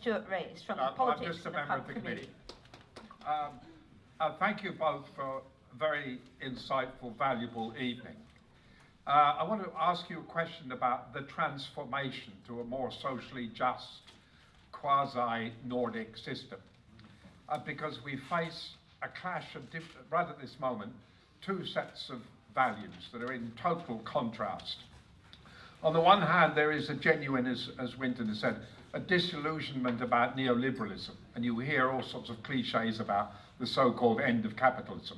Stuart raised from the politics I'm just a in the member pub of the committee. Thank you both for a very insightful, valuable evening. I want to ask you a question about the transformation to a more socially just, quasi-Nordic system. Because we face a clash of, right at this moment, two sets of values that are in total contrast. On the one hand, there is a genuine, as Winton has said, a disillusionment about neoliberalism, and you hear all sorts of cliches about the so-called end of capitalism.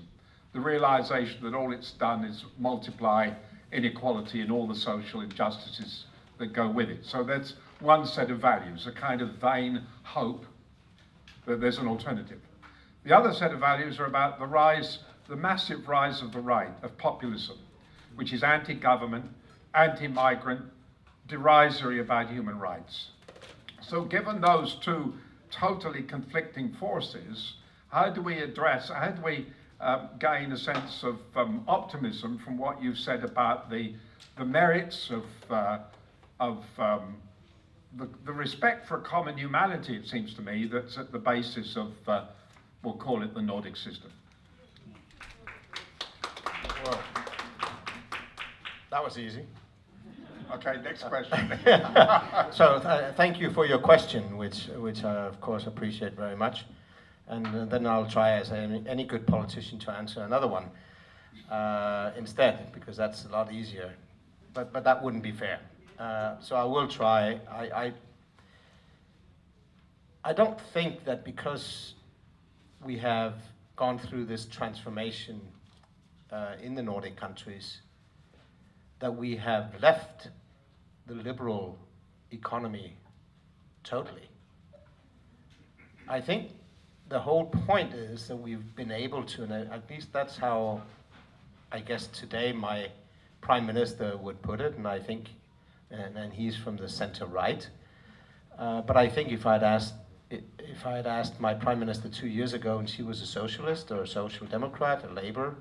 The realization that all it's done is multiply inequality and all the social injustices that go with it. So that's one set of values, a kind of vain hope that there's an alternative. The other set of values are about the massive rise of the right, of populism, which is anti-government, anti-migrant, derisory about human rights. So given those two totally conflicting forces, how do we gain a sense of optimism from what you've said about the merits of the respect for common humanity, it seems to me, that's at the basis of, we'll call it the Nordic system? Well, that was easy. Okay, next question. So thank you for your question, which I of course appreciate very much. And then I'll try, as any good politician, to answer another one instead, because that's a lot easier. But that wouldn't be fair. So I will try. I don't think that because we have gone through this transformation in the Nordic countries, that we have left the liberal economy totally. I think the whole point is that we've been able to, and at least that's how I guess today my Prime Minister would put it, and I think, and he's from the center right, but I think if I'd asked my Prime Minister 2 years ago and she was a socialist or a social democrat, a Labour,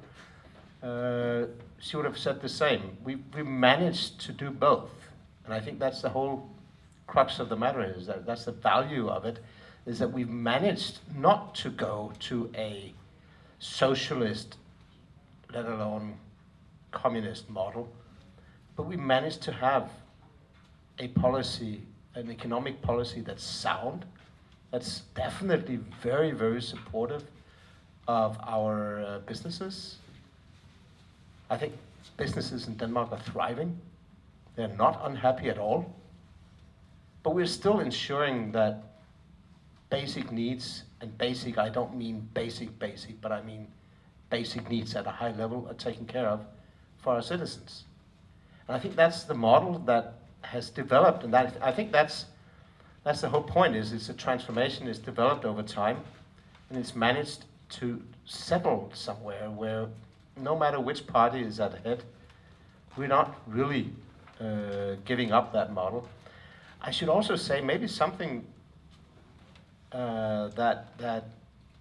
she would have said the same. We managed to do both, and I think that's the whole crux of the matter, is that that's the value of it, is that we've managed not to go to a socialist, let alone communist model, but we managed to have a policy, an economic policy that's sound, that's definitely very, very supportive of our businesses. I think businesses in Denmark are thriving. They're not unhappy at all. But we're still ensuring that basic needs, and basic, I don't mean basic, but I mean basic needs at a high level are taken care of for our citizens. And I think that's the model that has developed, and that, I think that's the whole point, is it's a transformation that's developed over time, and it's managed to settle somewhere where no matter which party is at head, we're not really giving up that model. I should also say maybe something that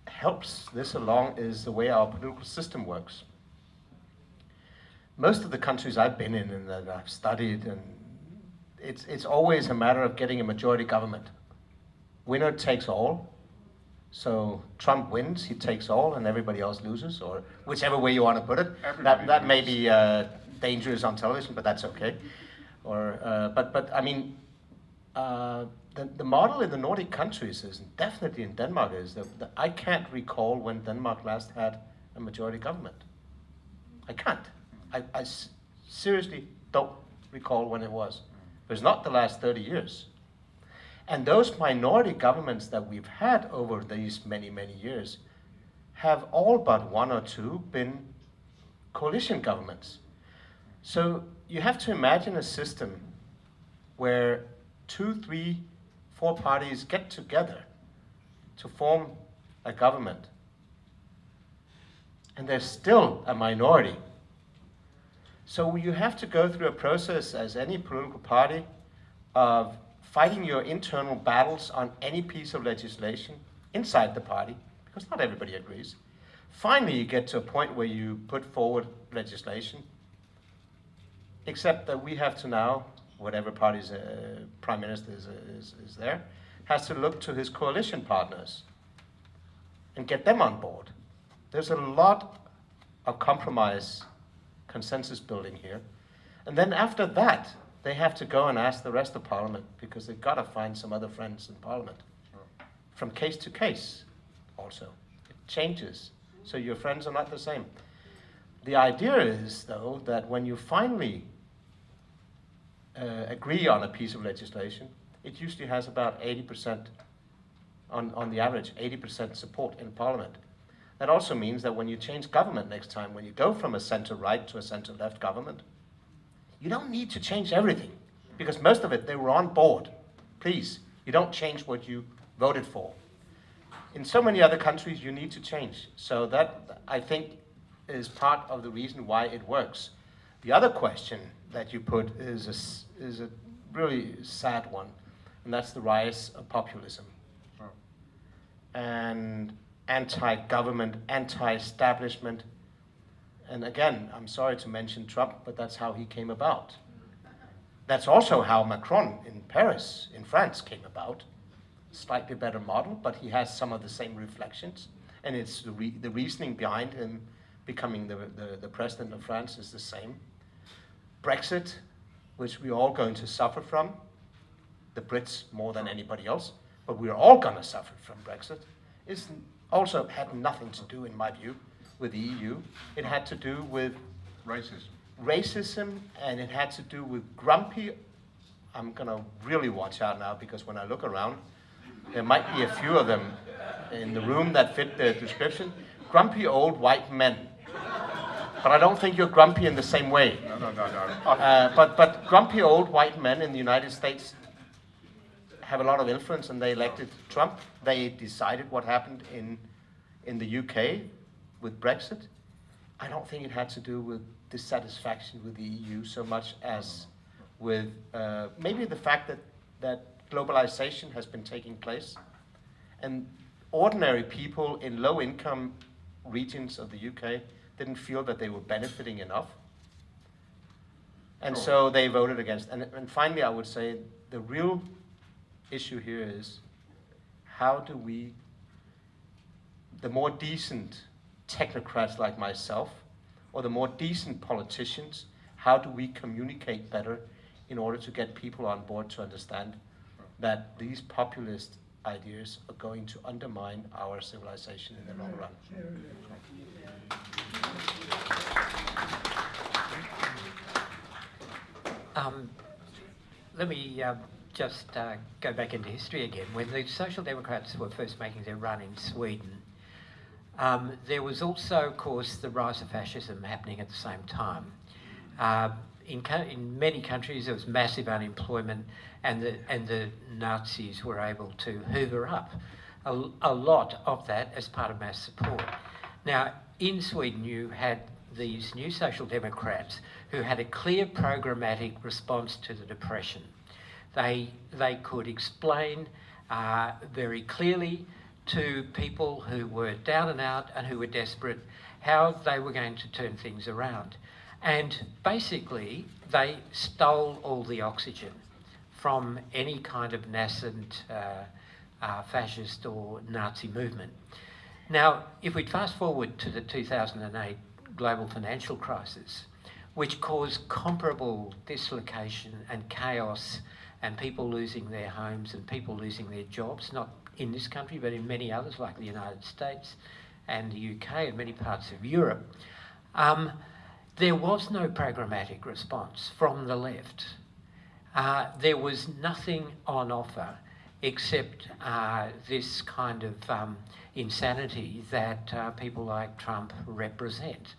helps this along is the way our political system works. Most of the countries I've been in and that I've studied, and it's always a matter of getting a majority government. Winner takes all. So Trump wins, he takes all, and everybody else loses, or whichever way you want to put it. That may be dangerous on television, but that's okay. Or but I mean, the model in the Nordic countries is definitely in Denmark is that I can't recall when Denmark last had a majority government. I can't. I seriously don't recall when it was. It was not the last 30 years. And those minority governments that we've had over these many, many years have all but one or two been coalition governments. So you have to imagine a system where 2, 3, 4 parties get together to form a government, and there's still a minority. So you have to go through a process, as any political party, of fighting your internal battles on any piece of legislation inside the party, because not everybody agrees. Finally, you get to a point where you put forward legislation, except that we have to now, whatever party's prime minister is there, has to look to his coalition partners and get them on board. There's a lot of compromise, consensus building here. And then after that, they have to go and ask the rest of Parliament, because they've got to find some other friends in Parliament. From case to case, also. It changes. So your friends are not the same. The idea is, though, that when you finally agree on a piece of legislation, it usually has about 80%, on the average, 80% support in Parliament. That also means that when you change government next time, when you go from a center-right to a center-left government, you don't need to change everything, because most of it, they were on board. Please, you don't change what you voted for. In so many other countries, you need to change. So that, I think, is part of the reason why it works. The other question that you put is a really sad one, and that's the rise of populism. And anti-government, anti-establishment. And again, I'm sorry to mention Trump, but that's how he came about. That's also how Macron in Paris, in France, came about. Slightly better model, but he has some of the same reflections. And it's the reasoning behind him becoming the president of France is the same. Brexit, which we're all going to suffer from, the Brits more than anybody else, but we're all going to suffer from Brexit, is also had nothing to do, in my view, with the EU. It had to do with racism, and it had to do with grumpy. I'm going to really watch out now, because when I look around, there might be a few of them in the room that fit the description. Grumpy old white men. But I don't think you're grumpy in the same way. No. But grumpy old white men in the United States have a lot of influence, and they elected Trump. They decided what happened in the UK with Brexit. I don't think it had to do with dissatisfaction with the EU so much as with maybe the fact that globalization has been taking place, and ordinary people in low-income regions of the UK didn't feel that they were benefiting enough. And so they voted against. And finally, I would say the real issue here is, how do we, the more decent technocrats like myself, or the more decent politicians, how do we communicate better in order to get people on board to understand that these populist ideas are going to undermine our civilization in the long run? Let me just go back into history again. When the Social Democrats were first making their run in Sweden, there was also, of course, the rise of fascism happening at the same time. In many countries, there was massive unemployment, and the Nazis were able to hoover up a lot of that as part of mass support. Now, in Sweden, you had these new Social Democrats who had a clear programmatic response to the Depression. They could explain very clearly to people who were down and out and who were desperate how they were going to turn things around. And basically, they stole all the oxygen from any kind of nascent fascist or Nazi movement. Now, if we fast forward to the 2008 global financial crisis, which caused comparable dislocation and chaos and people losing their homes and people losing their jobs, not in this country but in many others like the United States and the UK and many parts of Europe, there was no programmatic response from the left. There was nothing on offer except this kind of insanity that people like Trump represent.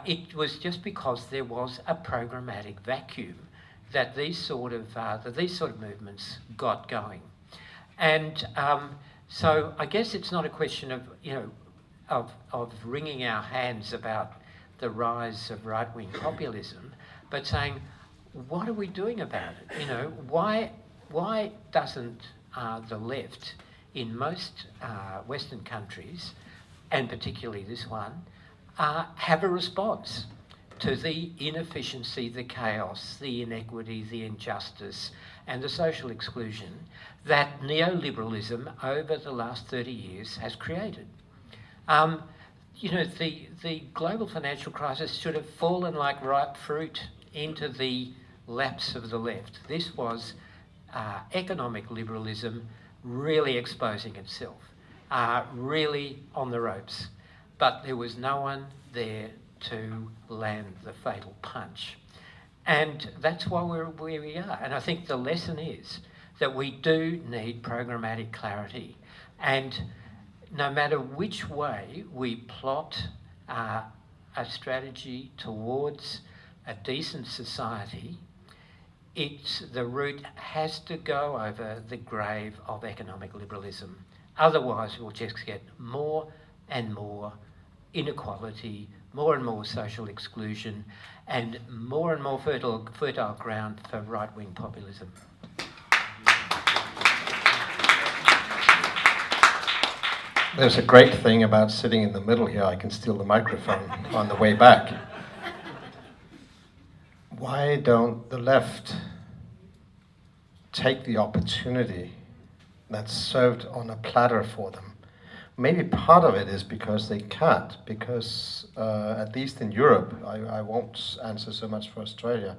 It was just because there was a programmatic vacuum that these sort of movements got going. And so I guess it's not a question of of wringing our hands about the rise of right-wing populism, but saying, what are we doing about it? Why doesn't the left in most Western countries, and particularly this one, have a response? to the inefficiency, the chaos, the inequity, the injustice, and the social exclusion that neoliberalism over the last 30 years has created. You know, the global financial crisis should have fallen like ripe fruit into the laps of the left. This was economic liberalism really exposing itself, really on the ropes. But there was no one there to land the fatal punch. And that's why we're where we are. And I think the lesson is that we do need programmatic clarity. And no matter which way we plot a strategy towards a decent society, the route has to go over the grave of economic liberalism. Otherwise, we'll just get more and more inequality, more and more social exclusion, and more fertile ground for right-wing populism. There's a great thing about sitting in the middle here. I can steal the microphone on the way back. Why don't the left take the opportunity that's served on a platter for them? Maybe part of it is because they can't, because at least in Europe, I won't answer so much for Australia,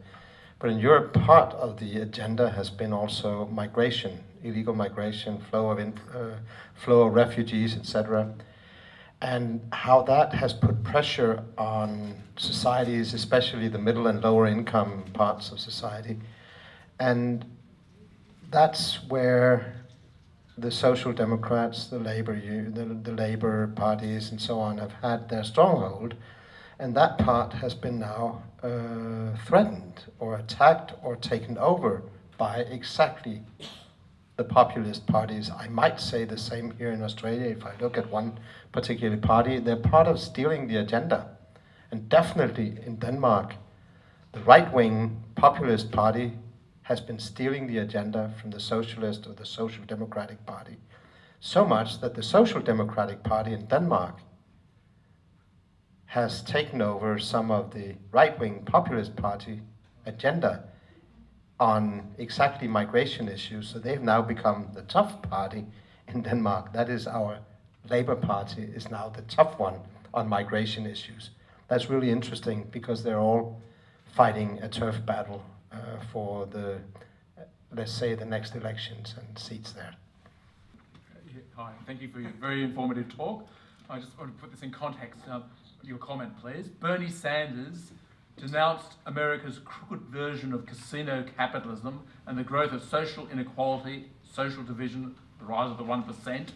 but in Europe, part of the agenda has been also migration, illegal migration, flow of refugees, etc., and how that has put pressure on societies, especially the middle and lower income parts of society. And that's where the Social Democrats, the Labour parties and so on have had their stronghold, and that part has been now threatened or attacked or taken over by exactly the populist parties. I might say the same here in Australia. If I look at one particular party, they're part of stealing the agenda. And definitely in Denmark, the right-wing populist party has been stealing the agenda from the socialist or the social democratic party. So much that the social democratic party in Denmark has taken over some of the right-wing populist party agenda on exactly migration issues. So they've now become the tough party in Denmark. That is, our Labour Party is now the tough one on migration issues. That's really interesting because they're all fighting a turf battle for the, let's say, the next elections and seats there. Hi, thank you for your very informative talk. I just want to put this in context. Your comment, please. Bernie Sanders denounced America's crooked version of casino capitalism and the growth of social inequality, social division, the rise of the 1%.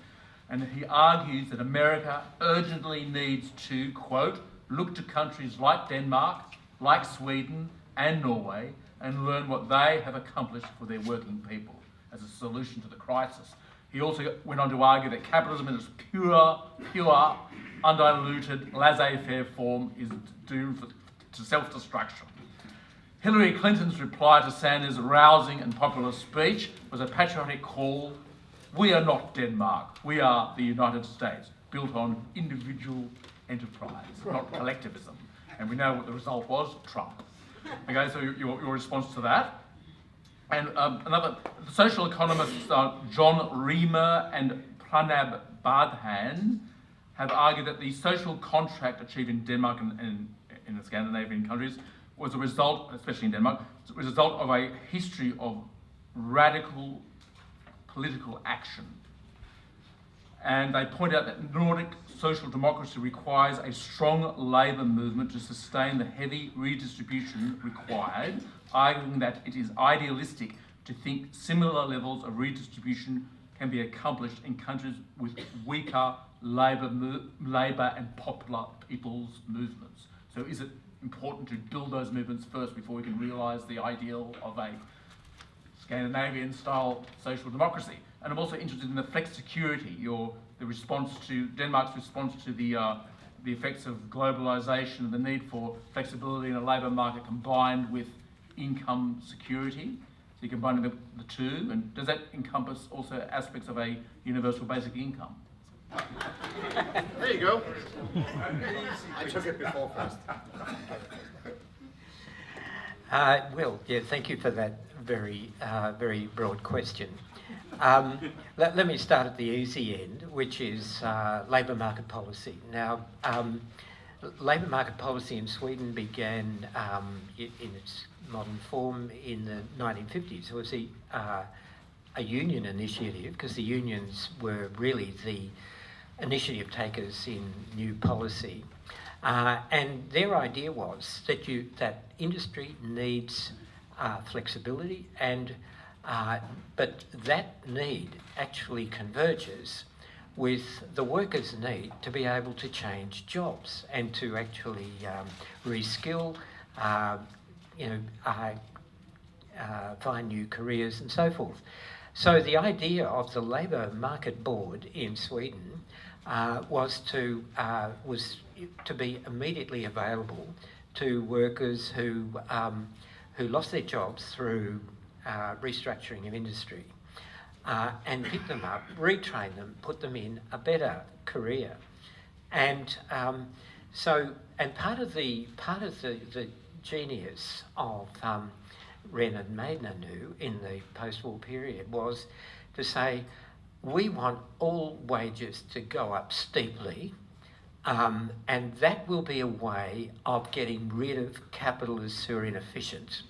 And he argues that America urgently needs to, quote, look to countries like Denmark, like Sweden and Norway, and learn what they have accomplished for their working people as a solution to the crisis. He also went on to argue that capitalism in its pure, undiluted, laissez-faire form is doomed to self-destruction. Hillary Clinton's reply to Sanders' rousing and popular speech was a patriotic call. We are not Denmark, we are the United States, built on individual enterprise, not collectivism. And we know what the result was, Trump. Okay, so your response to that. And another, the social economists John Reamer and Pranab Badhan have argued that the social contract achieved in Denmark and in the Scandinavian countries was a result, especially in Denmark, was a result of a history of radical political action. And they point out that Nordic social democracy requires a strong labour movement to sustain the heavy redistribution required, arguing that it is idealistic to think similar levels of redistribution can be accomplished in countries with weaker labour and popular people's movements. So is it important to build those movements first before we can realise the ideal of a Scandinavian-style social democracy? And I'm also interested in the flexicurity, the response to Denmark's response to the effects of globalisation and the need for flexibility in a labour market combined with income security. So you're combining the two, and does that encompass also aspects of a universal basic income? There you go. I took it before first. Well, yeah, thank you for that very, very broad question. Let me start at the easy end, which is labour market policy. Now, labour market policy in Sweden began in its modern form in the 1950s. It was a union initiative, because the unions were really the initiative takers in new policy. And their idea was that industry needs flexibility, but that need actually converges with the workers' need to be able to change jobs and to actually reskill, find new careers and so forth. So the idea of the Labour Market Board in Sweden was to be immediately available to workers who lost their jobs through restructuring of industry, and pick them up, retrain them, put them in a better career, and part of the genius of Wren and Maidner in the post-war period was to say, we want all wages to go up steeply, and that will be a way of getting rid of capitalists who are inefficient.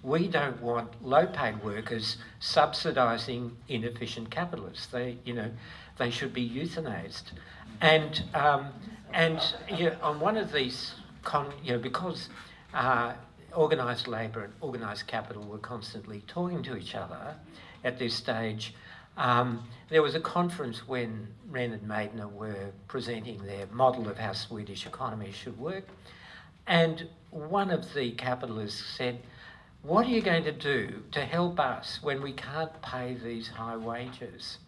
We don't want low-paid workers subsidising inefficient capitalists. They should be euthanized. And on one of these, because organised labour and organised capital were constantly talking to each other at this stage, there was a conference when Wren and Maidner were presenting their model of how Swedish economy should work, and one of the capitalists said, what are you going to do to help us when we can't pay these high wages?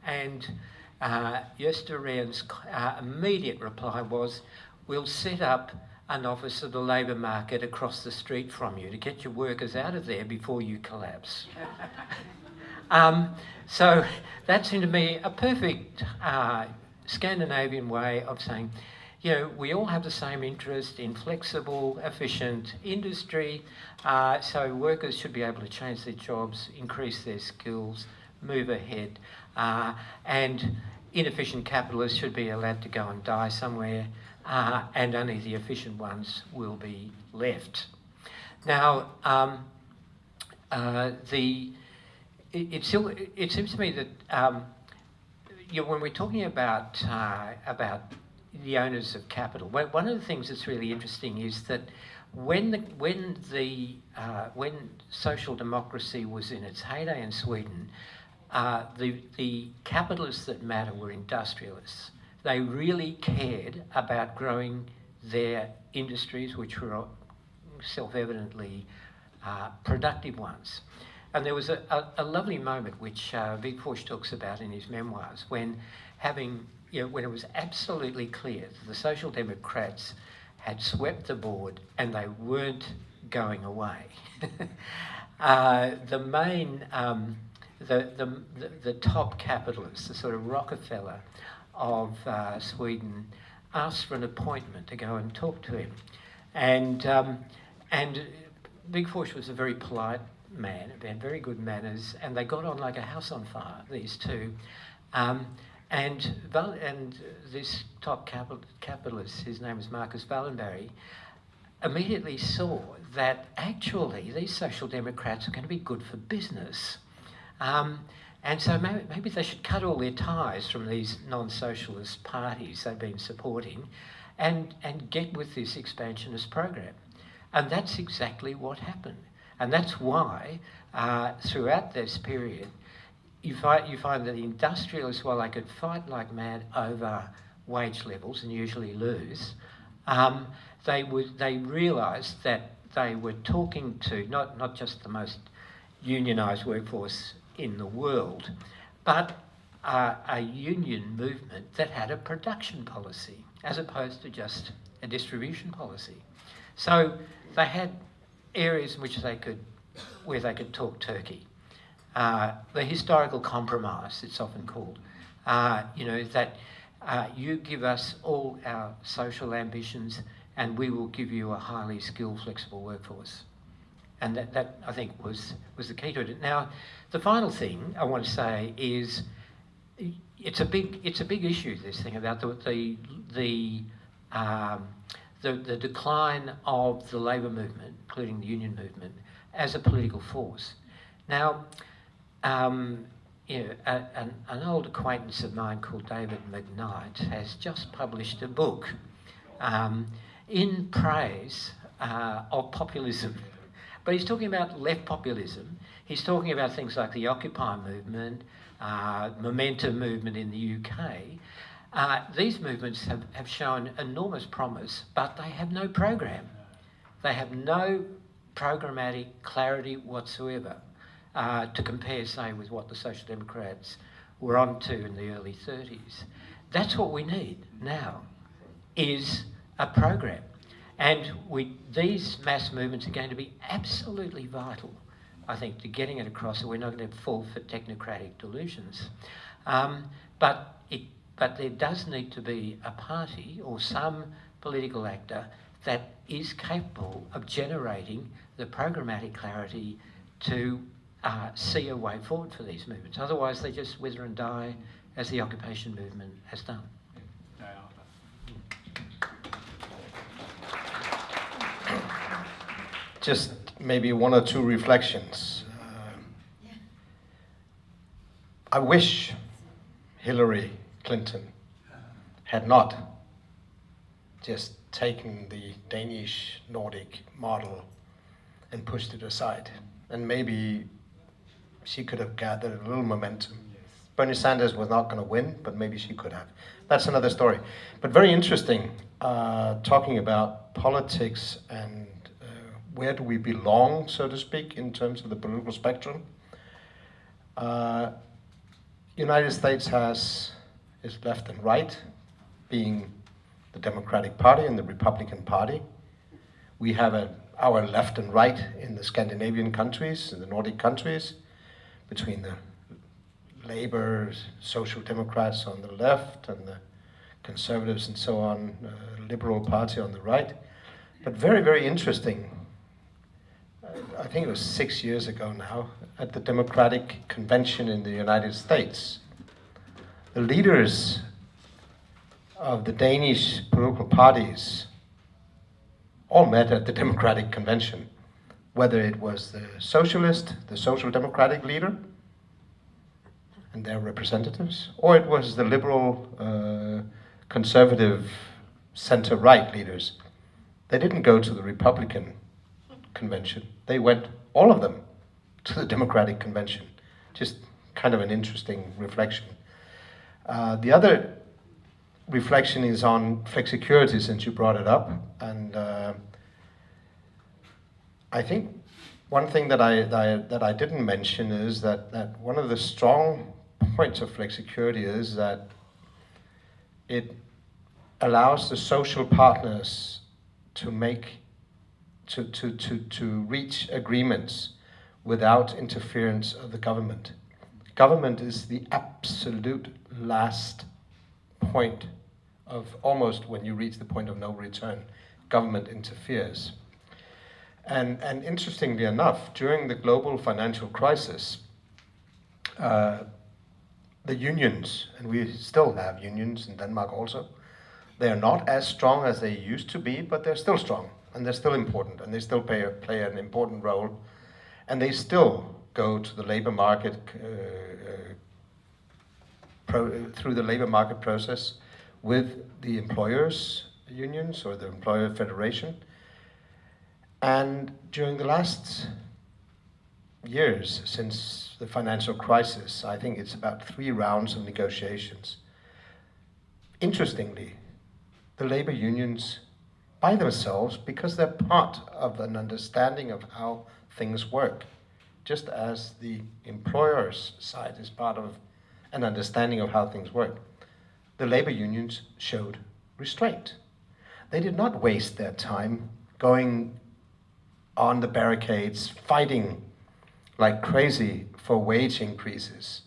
And Gösta Rehn's immediate reply was, we'll set up an office of the labour market across the street from you to get your workers out of there before you collapse. So that seemed to me a perfect Scandinavian way of saying, we all have the same interest in flexible, efficient industry, so workers should be able to change their jobs, increase their skills, move ahead, and inefficient capitalists should be allowed to go and die somewhere, and only the efficient ones will be left. Now, it seems to me that when we're talking about the owners of capital, one of the things that's really interesting is that when social democracy was in its heyday in Sweden, the capitalists that matter were industrialists. They really cared about growing their industries, which were self-evidently productive ones. And there was a lovely moment which Wigforss talks about in his memoirs when when it was absolutely clear that the Social Democrats had swept the board and they weren't going away. The top capitalists, the sort of Rockefeller of Sweden, asked for an appointment to go and talk to him, and Wigforss was a very polite man, had very good manners, and they got on like a house on fire, these two. And this top capitalist, his name was Marcus Wallenberg, immediately saw that actually these Social Democrats are going to be good for business. And so maybe they should cut all their ties from these non-socialist parties they've been supporting and get with this expansionist program. And that's exactly what happened. And that's why throughout this period, you find that the industrialists, while they could fight like mad over wage levels and usually lose, they realised that they were talking to not just the most unionised workforce in the world, but a union movement that had a production policy as opposed to just a distribution policy. So they had areas in which where they could talk turkey. The historical compromise, it's often called, that you give us all our social ambitions and we will give you a highly skilled, flexible workforce. And that I think was the key to it. Now, the final thing I want to say is it's a big issue, this thing about the decline of the labour movement, including the union movement, as a political force. Now, an old acquaintance of mine called David McKnight has just published a book in praise of populism. But he's talking about left populism. He's talking about things like the Occupy movement, Momentum movement in the UK. These movements have shown enormous promise, but they have no program. They have no programmatic clarity whatsoever to compare, say, with what the Social Democrats were on to in the early 30s. That's what we need now, is a program. And these mass movements are going to be absolutely vital, I think, to getting it across, so we're not going to fall for technocratic delusions. But there does need to be a party or some political actor that is capable of generating the programmatic clarity to see a way forward for these movements. Otherwise, they just wither and die, as the occupation movement has done. Just maybe one or two reflections. I wish Hillary Clinton had not just taken the Danish Nordic model and pushed it aside. And maybe she could have gathered a little momentum. Yes. Bernie Sanders was not going to win, but maybe she could have. That's another story. But very interesting, talking about politics and where do we belong, so to speak, in terms of the political spectrum. United States is left and right, being the Democratic Party and the Republican Party. We have our left and right in the Scandinavian countries, in the Nordic countries, between the Labour, Social Democrats on the left and the Conservatives and so on, Liberal Party on the right. But very, very interesting. I think it was 6 years ago now, at the Democratic Convention in the United States. The leaders of the Danish political parties all met at the Democratic Convention, whether it was the socialist, the social democratic leader, and their representatives, or it was the liberal, conservative, center-right leaders. They didn't go to the Republican Convention. They went, all of them, to the Democratic Convention. Just kind of an interesting reflection. The other reflection is on flexicurity, since you brought it up. And I think one thing that I didn't mention is that one of the strong points of flexicurity is that it allows the social partners to reach agreements without interference of the government. Government is the absolute last point of almost when you reach the point of no return. Government interferes. And interestingly enough, during the global financial crisis, the unions, and we still have unions in Denmark also, they are not as strong as they used to be, but they're still strong. And they're still important, and they still play an important role. And they still go to the labor market, through the labor market process with the employers' unions or the employer federation. And during the last years, since the financial crisis, I think it's about 3 rounds of negotiations. Interestingly, the labor unions by themselves, because they're part of an understanding of how things work, just as the employer's side is part of an understanding of how things work. The labor unions showed restraint. They did not waste their time going on the barricades, fighting like crazy for wage increases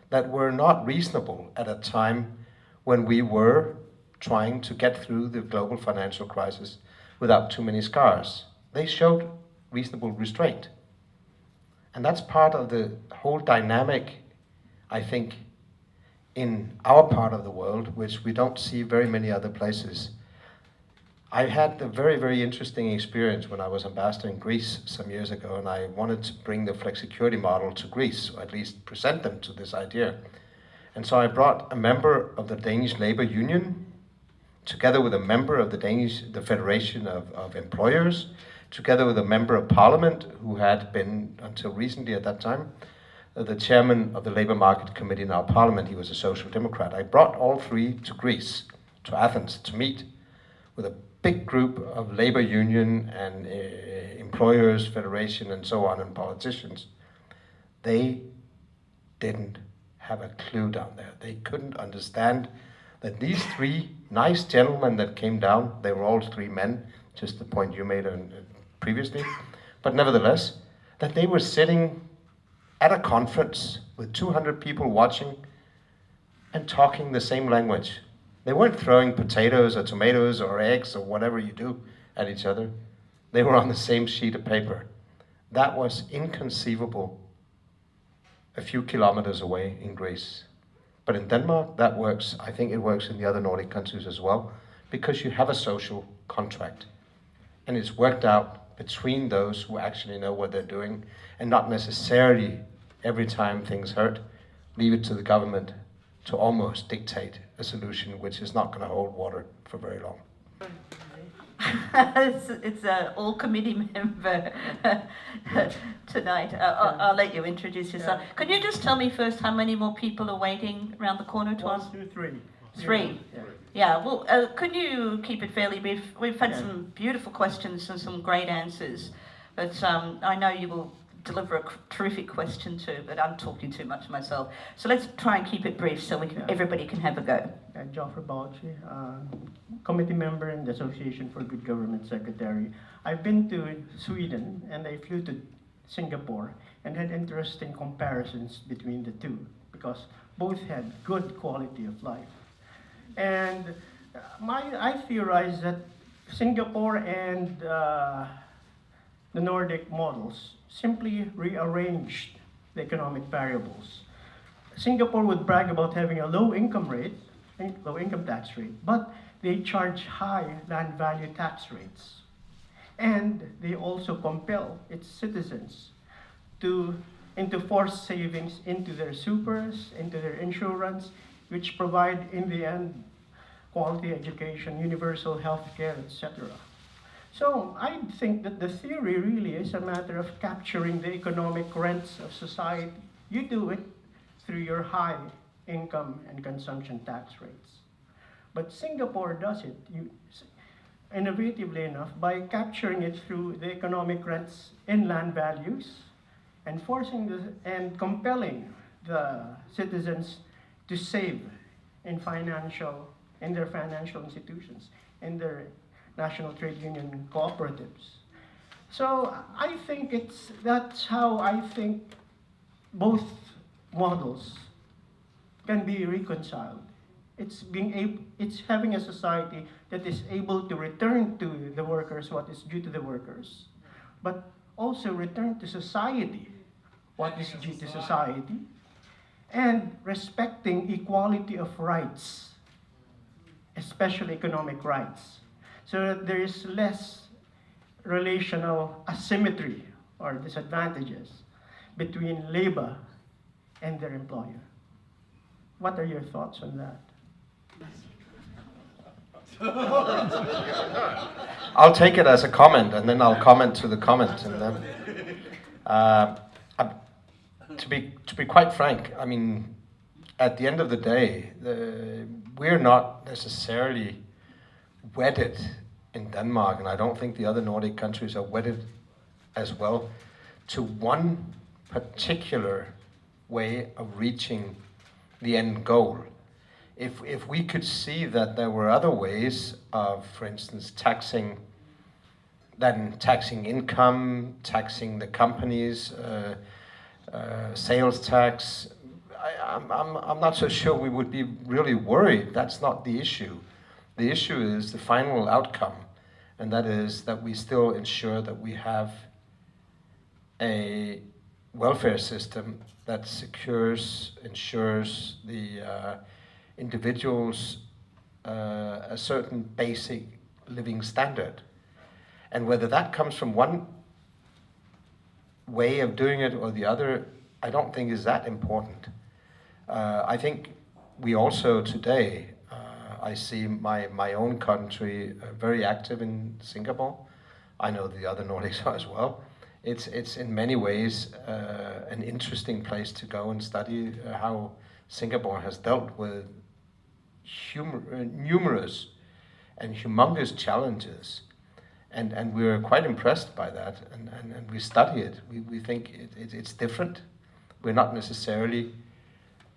that were not reasonable at a time when we were trying to get through the global financial crisis without too many scars. They showed reasonable restraint. And that's part of the whole dynamic, I think, in our part of the world, which we don't see very many other places. I had a very, very interesting experience when I was ambassador in Greece some years ago, and I wanted to bring the flexicurity model to Greece, or at least present them to this idea. And so I brought a member of the Danish Labor Union, together with a member of the Federation of Employers, together with a member of Parliament who had been, until recently at that time, the chairman of the Labour Market Committee in our Parliament. He was a social democrat. I brought all three to Greece, to Athens, to meet with a big group of labor union and employers, federation, and so on, and politicians. They didn't have a clue down there. They couldn't understand that these three nice gentlemen that came down, they were all three men, just the point you made previously, but nevertheless, that they were sitting at a conference with 200 people watching and talking the same language. They weren't throwing potatoes or tomatoes or eggs or whatever you do at each other. They were on the same sheet of paper. That was inconceivable a few kilometers away in Greece. But in Denmark, that works. I think it works in the other Nordic countries as well, because you have a social contract. And it's worked out between those who actually know what they're doing, and not necessarily every time things hurt, leave it to the government to almost dictate a solution which is not going to hold water for very long. It's an all committee member tonight. I'll let you introduce yourself. Can you just tell me first how many more people are waiting around the corner to us? 1, 2, 3. Three. Yeah. Well, could you keep it fairly brief? We've had some beautiful questions and some great answers, but I know you will deliver a terrific question too, but I'm talking too much myself. So let's try and keep it brief so everybody can have a go. Joffrey Bauchi, committee member in the Association for Good Government Secretary. I've been to Sweden and I flew to Singapore and had interesting comparisons between the two because both had good quality of life. And I theorize that Singapore and the Nordic models simply rearranged the economic variables. Singapore would brag about having a low income tax rate, but they charge high land value tax rates. And they also compel its citizens into forced savings into their supers, into their insurance, which provide in the end quality education, universal health care, etc. So I think that the theory really is a matter of capturing the economic rents of society. You do it through your high income and consumption tax rates. But Singapore does it, innovatively enough, by capturing it through the economic rents in land values and compelling the citizens to save in their financial institutions, in their national trade union cooperatives. So I think that's how I think both models can be reconciled. It's having a society that is able to return to the workers what is due to the workers, but also return to society what is due to society, and respecting equality of rights, especially economic rights, so that there is less relational asymmetry or disadvantages between labor and their employer. What are your thoughts on that? I'll take it as a comment, and then I'll comment to the comment. And then, to be quite frank, I mean, at the end of the day, we're not necessarily wedded in Denmark, and I don't think the other Nordic countries are wedded as well to one particular way of reaching the end goal. If we could see that there were other ways of, for instance, taxing income, taxing the companies, sales tax, I'm not so sure we would be really worried. That's not the issue. The issue is the final outcome, and that is that we still ensure that we have a welfare system that ensures the individuals a certain basic living standard. And whether that comes from one way of doing it or the other, I don't think is that important. I think we also today, I see my own country very active in Singapore. I know the other Nordics are as well. It's in many ways an interesting place to go and study how Singapore has dealt with numerous and humongous challenges. And we're quite impressed by that, and we study it. We think it's different. We're not necessarily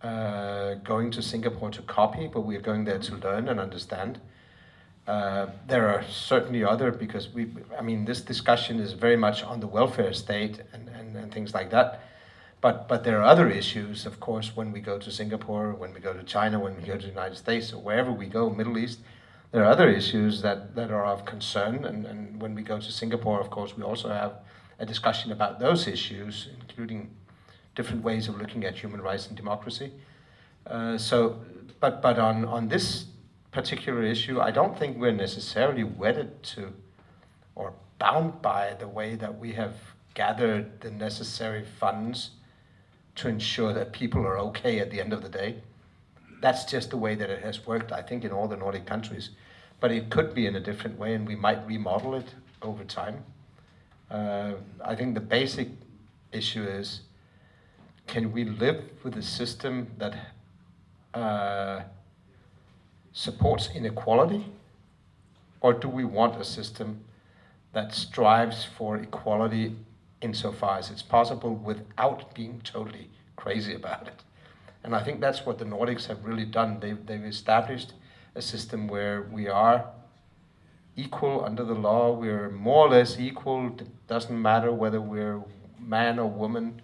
going to Singapore to copy, but we're going there to learn and understand. There are certainly other, because this discussion is very much on the welfare state and things like that. But there are other issues, of course, when we go to Singapore, when we go to China, when we go to the United States, or wherever we go, Middle East. There are other issues that are of concern, and when we go to Singapore, of course, we also have a discussion about those issues, including different ways of looking at human rights and democracy. But on this particular issue, I don't think we're necessarily wedded to or bound by the way that we have gathered the necessary funds to ensure that people are okay at the end of the day. That's just the way that it has worked, I think, in all the Nordic countries. But it could be in a different way, and we might remodel it over time. I think the basic issue is, can we live with a system that supports inequality? Or do we want a system that strives for equality insofar as it's possible without being totally crazy about it? And I think that's what the Nordics have really done. They've established a system where we are equal under the law. We're more or less equal. It doesn't matter whether we're man or woman.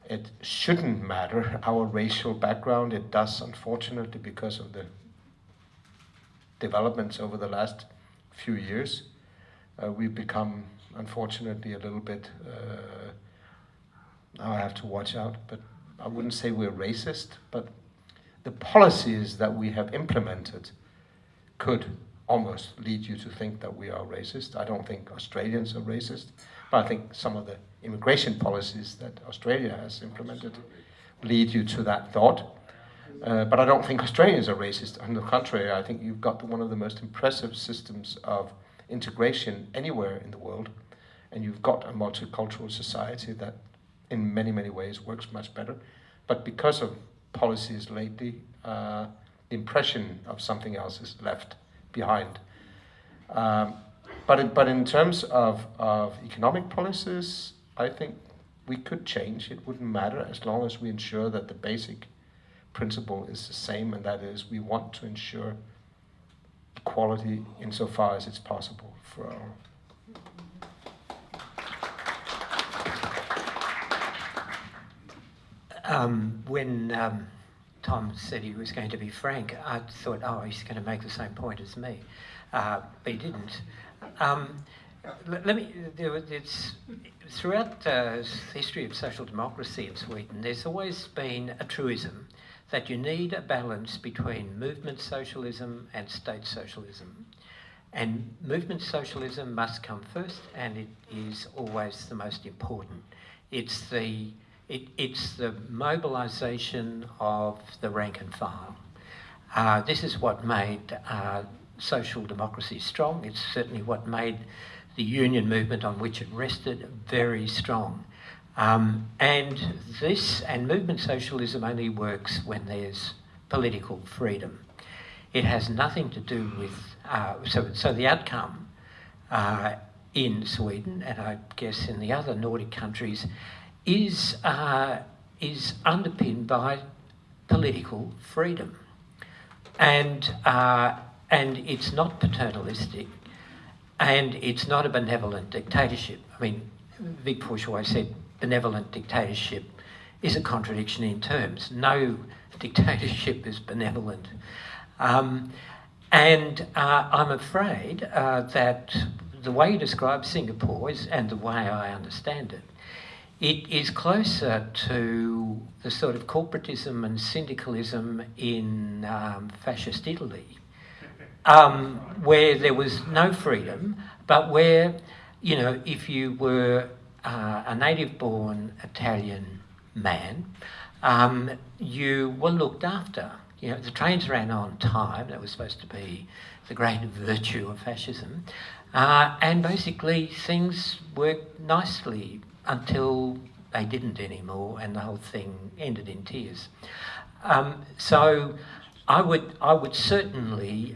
It shouldn't matter our racial background. It does, unfortunately, because of the developments over the last few years. We've become, unfortunately, a little bit, now I have to watch out, but I wouldn't say we're racist, but the policies that we have implemented could almost lead you to think that we are racist. I don't think Australians are racist, but I think some of the immigration policies that Australia has implemented lead you to that thought. But I don't think Australians are racist. On the contrary, I think you've got one of the most impressive systems of integration anywhere in the world, and you've got a multicultural society that in many, many ways works much better. But because of policies lately, the impression of something else is left behind. But in terms of economic policies, I think we could change. It wouldn't matter as long as we ensure that the basic principle is the same, and that is we want to ensure equality insofar as it's possible for all. When Tom said he was going to be frank, I thought, oh, he's going to make the same point as me, but he didn't. It's throughout the history of social democracy in Sweden, there's always been a truism that you need a balance between movement socialism and state socialism. And movement socialism must come first, and it is always the most important. It's the mobilisation of the rank and file. This is what made social democracy strong. It's certainly what made the union movement on which it rested very strong. And movement socialism only works when there's political freedom. It has nothing to do with, so the outcome in Sweden, and I guess in the other Nordic countries, is underpinned by political freedom. And it's not paternalistic, and it's not a benevolent dictatorship. I mean, Vic Bourgeois said benevolent dictatorship is a contradiction in terms. No dictatorship is benevolent. And I'm afraid that the way you describe Singapore is, and the way I understand it, it is closer to the sort of corporatism and syndicalism in fascist Italy, where there was no freedom, but where, you know, if you were a native-born Italian man, you were looked after. You know, the trains ran on time. That was supposed to be the great virtue of fascism. And basically things worked nicely until they didn't anymore, and the whole thing ended in tears. So I would certainly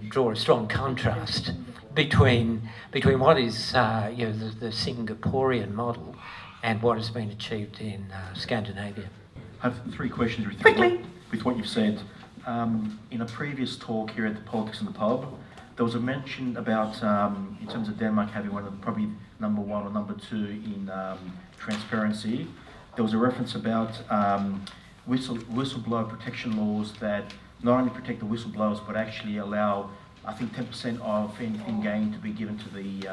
draw a strong contrast between what is you know, the Singaporean model and what has been achieved in Scandinavia. I have three questions with what you've said. In a previous talk here at the Politics in the Pub, there was a mention about, in terms of Denmark having one of the, probably number one or number two in transparency. There was a reference about whistleblower protection laws that not only protect the whistleblowers but actually allow, I think, 10% of anything gained to be given to the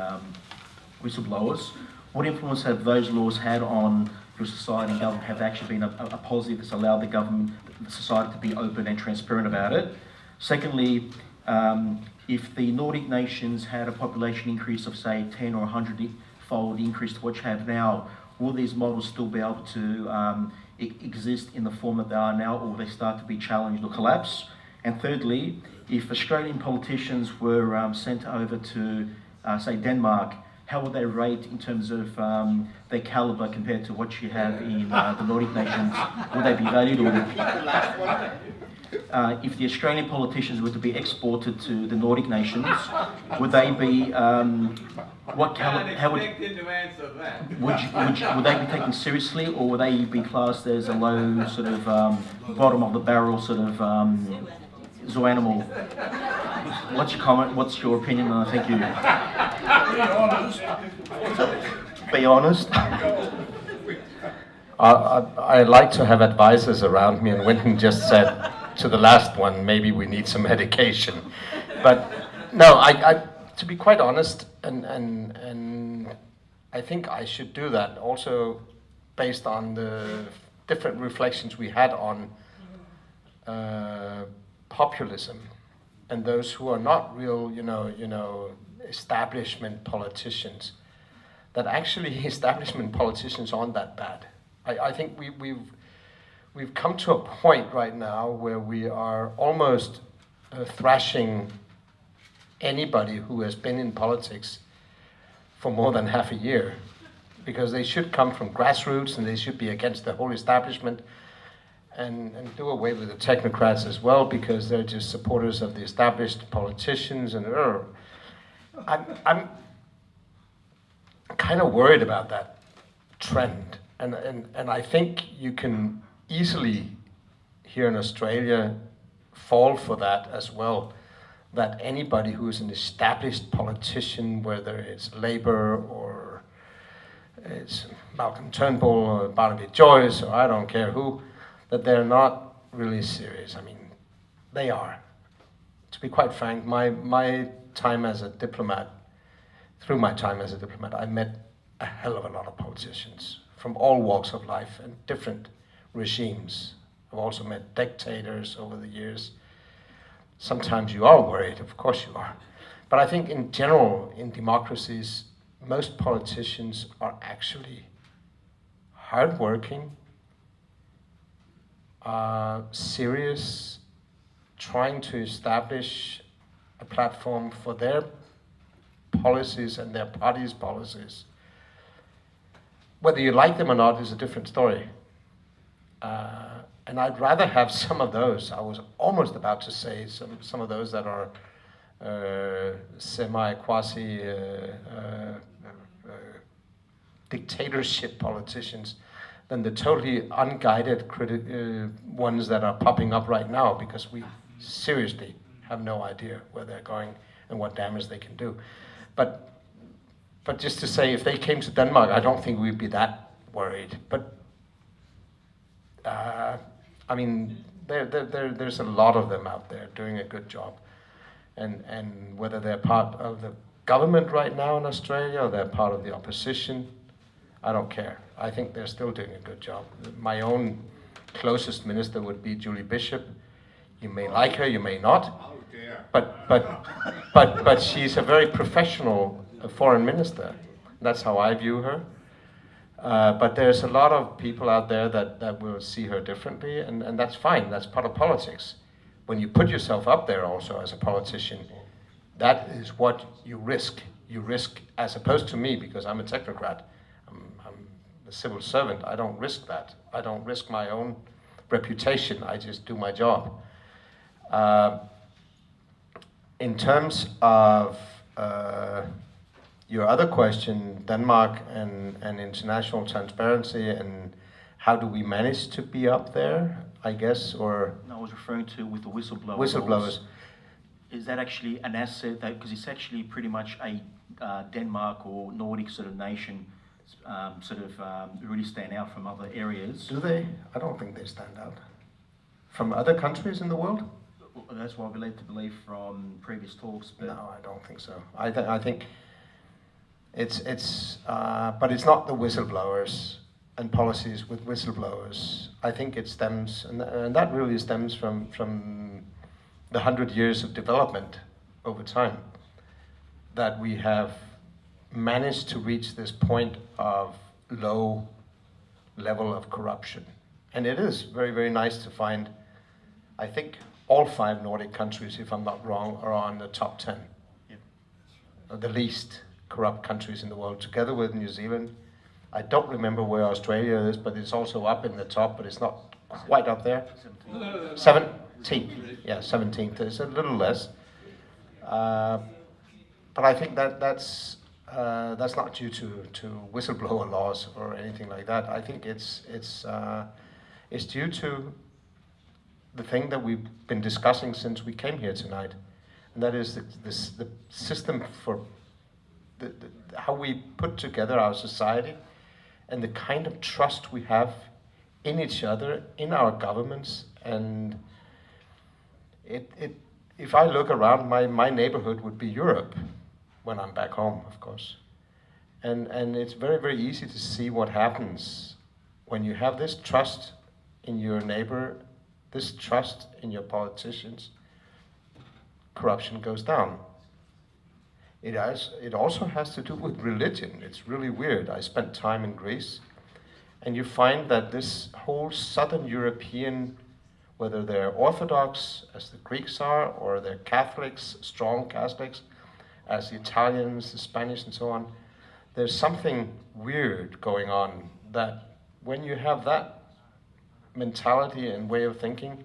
whistleblowers. What influence have those laws had on your society and government? Have actually been a policy that's allowed the government, the society to be open and transparent about it? Secondly, if the Nordic nations had a population increase of, say, 10 or 100-fold increase to what you have now, will these models still be able to exist in the form that they are now, or will they start to be challenged or collapse? And thirdly, if Australian politicians were sent over to, say, Denmark, how would they rate in terms of their calibre compared to what you have in the Nordic nations? Would they be valued, or if the Australian politicians were to be exported to the Nordic nations, would they be what calibre? How would they be taken seriously, or would they be classed as a low sort of bottom of the barrel sort of zoo animal? What's your comment? What's your opinion? Thank you. Be honest. I like to have advisors around me, and Winton just said to the last one, maybe we need some medication. But no, I to be quite honest, and I think I should do that also based on the different reflections we had on populism and those who are not real, you know, establishment politicians. That actually establishment politicians aren't that bad. I think we've come to a point right now where we are almost thrashing anybody who has been in politics for more than half a year, because they should come from grassroots and they should be against the whole establishment, and do away with the technocrats as well, because they're just supporters of the established politicians. And I'm kind of worried about that trend, and I think you can easily here in Australia fall for that as well, that anybody who is an established politician, whether it's Labour or it's Malcolm Turnbull or Barnaby Joyce or I don't care who, that they're not really serious. I mean, they are. To be quite frank, my time as a diplomat, through my time as a diplomat, I met a hell of a lot of politicians from all walks of life and different regimes. I've also met dictators over the years. Sometimes you are worried, of course you are. But I think in general, in democracies, most politicians are actually hardworking, serious, trying to establish a platform for their policies and their party's policies. Whether you like them or not is a different story. And I'd rather have some of those. I was almost about to say some of those that are semi-quasi dictatorship politicians than the totally unguided ones that are popping up right now, because we seriously have no idea where they're going and what damage they can do. But just to say, if they came to Denmark, I don't think we'd be that worried. But I mean, there's a lot of them out there doing a good job. and whether they're part of the government right now in Australia or they're part of the opposition, I don't care. I think they're still doing a good job. My own closest minister would be Julie Bishop. You may like her, you may not, but she's a very professional foreign minister. That's how I view her. But there's a lot of people out there that will see her differently, and that's fine. That's part of politics. When you put yourself up there also as a politician, that is what you risk. You risk, as opposed to me, because I'm a technocrat, I'm a civil servant, I don't risk that. I don't risk my own reputation, I just do my job. In terms of your other question, Denmark and international transparency, and how do we manage to be up there, I guess, or... No, I was referring to with the whistleblower whistleblowers. laws. Is that actually an asset, because it's actually pretty much a Denmark or Nordic sort of nation really stand out from other areas? Do they? I don't think they stand out. From other countries in the world? That's what we're led to believe from previous talks. But No, I don't think so. I think but it's not the whistleblowers and policies with whistleblowers. I think it stems, and that really stems from the 100 years of development over time, that we have managed to reach this point of low level of corruption. And it is very, very nice to find, I think, all 5 Nordic countries, if I'm not wrong, are on the top 10. Yep. Of the least corrupt countries in the world, together with New Zealand. I don't remember where Australia is, but it's also up in the top, but it's not quite up there. 17th. Yeah, 17th. It's a little less. But I think that's not due to whistleblower laws or anything like that. I think it's due to the thing that we've been discussing since we came here tonight, and that is the system for how we put together our society, and the kind of trust we have in each other, in our governments. And if I look around, my neighborhood would be Europe when I'm back home, of course. And it's very, very easy to see what happens when you have this trust in your neighbor, this trust in your politicians. Corruption goes down. It also has to do with religion. It's really weird. I spent time in Greece, and you find that this whole southern European, whether they're Orthodox, as the Greeks are, or they're Catholics, strong Catholics, as the Italians, the Spanish, and so on, there's something weird going on, that when you have that mentality and way of thinking,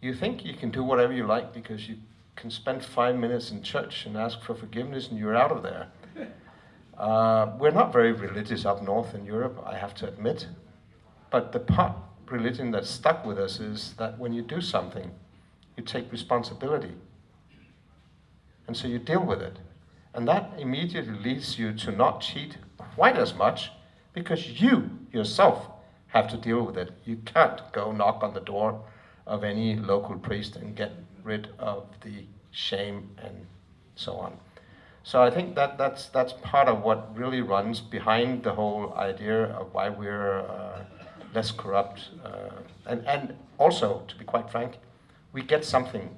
you think you can do whatever you like because you can spend 5 minutes in church and ask for forgiveness and you're out of there. We're not very religious up north in Europe, I have to admit, but the part religion that's stuck with us is that when you do something, you take responsibility. And so you deal with it. And that immediately leads you to not cheat quite as much, because you yourself have to deal with it. You can't go knock on the door of any local priest and get rid of the shame and so on. So I think that's part of what really runs behind the whole idea of why we're less corrupt. And also, to be quite frank, we get something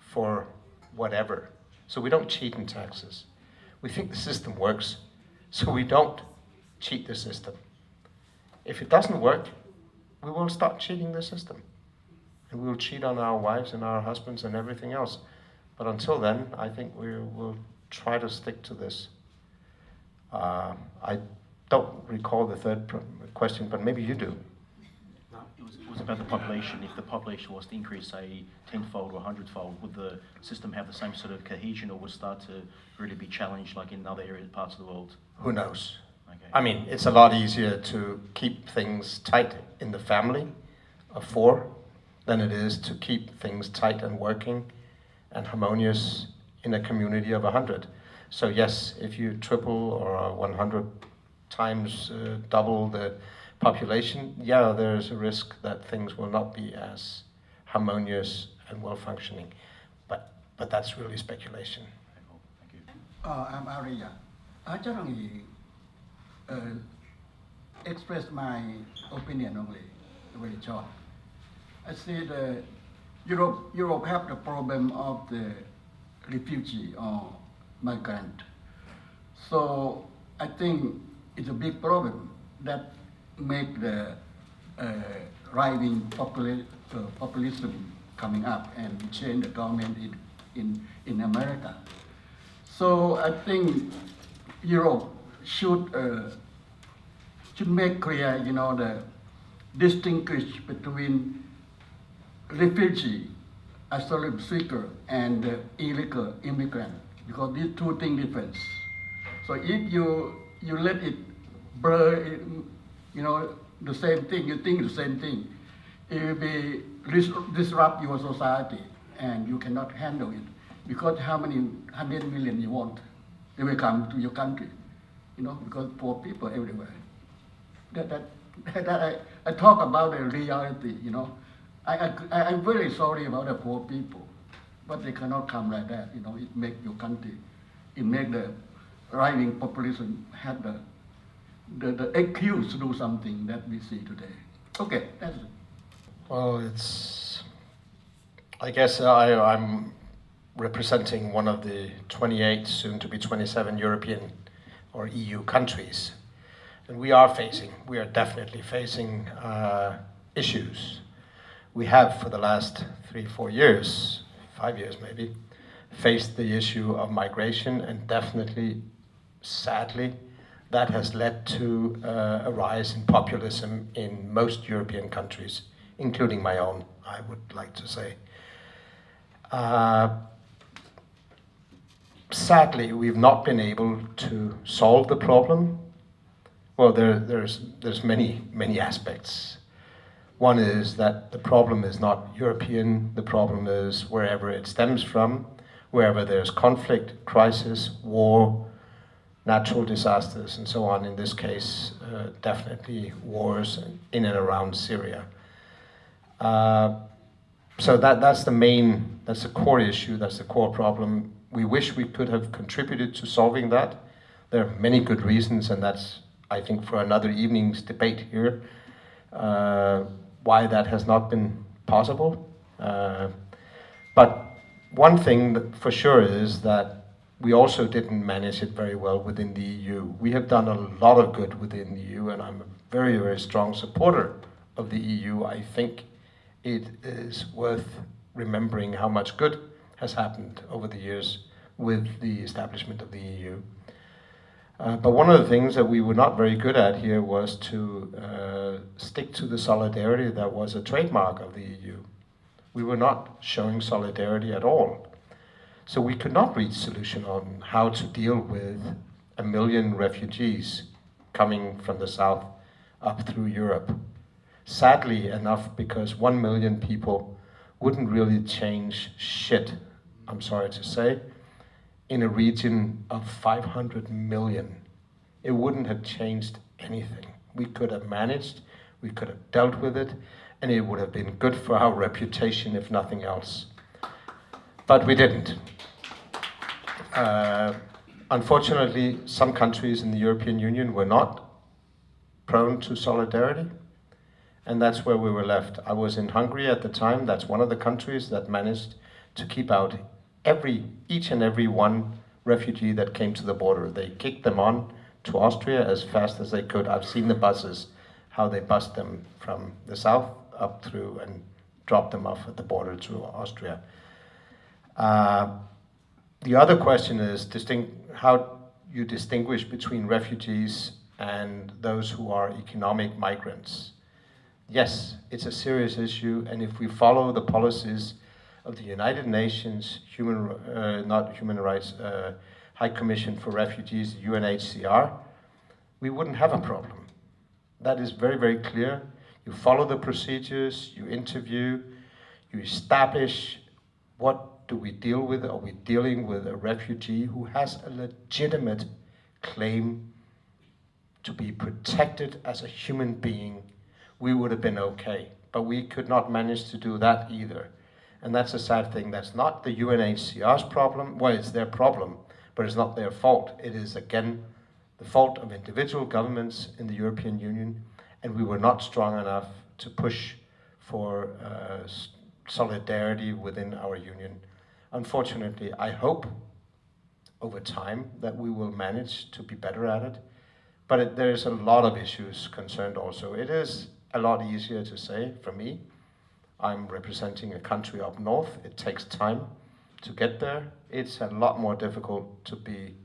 for whatever. So we don't cheat in taxes. We think the system works, so we don't cheat the system. If it doesn't work, we will start cheating the system. And we will cheat on our wives and our husbands and everything else. But until then, I think we will try to stick to this. I don't recall the third question, but maybe you do. It was about the population. If the population was to increase, say, 10-fold or 100-fold, would the system have the same sort of cohesion, or would it start to really be challenged like in other areas, parts of the world? Who knows? Okay. I mean, it's a lot easier to keep things tight in the family of 4 than it is to keep things tight and working and harmonious in a community of 100. So yes, if you triple or 100 times double the population, yeah, there's a risk that things will not be as harmonious and well-functioning. But but that's really speculation. Thank you. I'm Arya. I generally express my opinion only, very short. I say the Europe have the problem of the refugee or migrant. So I think it's a big problem that make the rising populism coming up and change the government in America. So I think Europe should make clear, the distinguish between refugee, asylum seeker, and illegal immigrant, because these two things different. So if you let it blur, the same thing, you think the same thing, it will be disrupt your society, and you cannot handle it, because how many 100 million you want, they will come to your country, because poor people everywhere. I talk about the reality, I'm very sorry about the poor people, but they cannot come like that, it make your country, it make the rising populism have the excuse to do something that we see today. Okay, that's it. Well, I guess I'm representing one of the 28, soon to be 27 European or EU countries. And we are definitely facing issues. We have for the last 3-4 years, 5 years maybe, faced the issue of migration, and definitely, sadly, that has led to a rise in populism in most European countries, including my own, I would like to say. Sadly, we've not been able to solve the problem. Well, there's many aspects. One is that the problem is not European, the problem is wherever it stems from, wherever there's conflict, crisis, war, natural disasters, and so on. In this case, definitely wars in and around Syria. So that's the core issue, that's the core problem. We wish we could have contributed to solving that. There are many good reasons, and that's, I think, for another evening's debate here, why that has not been possible. But one thing that for sure is that we also didn't manage it very well within the EU. We have done a lot of good within the EU, and I'm a very, very strong supporter of the EU. I think it is worth remembering how much good has happened over the years with the establishment of the EU. But one of the things that we were not very good at here was to stick to the solidarity that was a trademark of the EU. We were not showing solidarity at all. So we could not reach a solution on how to deal with 1 million refugees coming from the south up through Europe. Sadly enough, because 1 million people wouldn't really change shit, I'm sorry to say, in a region of 500 million. It wouldn't have changed anything. We could have managed, we could have dealt with it, and it would have been good for our reputation, if nothing else. But we didn't. Unfortunately, some countries in the European Union were not prone to solidarity, and that's where we were left. I was in Hungary at the time. That's one of the countries that managed to keep out each and every one refugee that came to the border. They kicked them on to Austria as fast as they could. I've seen the buses, how they bused them from the south up through and dropped them off at the border to Austria. The other question is how you distinguish between refugees and those who are economic migrants. Yes, it's a serious issue, and if we follow the policies of the United Nations High Commission for Refugees, UNHCR, we wouldn't have a problem. That is very, very clear. You follow the procedures, you interview, you establish what do we deal with. Are we dealing with a refugee who has a legitimate claim to be protected as a human being? We would have been okay, but we could not manage to do that either. And that's a sad thing. That's not the UNHCR's problem. Well, it's their problem, but it's not their fault. It is, again, the fault of individual governments in the European Union, and we were not strong enough to push for solidarity within our union. Unfortunately, I hope over time that we will manage to be better at it, but there's a lot of issues concerned also. It is a lot easier to say for me. I'm representing a country up north. It takes time to get there. It's a lot more difficult to be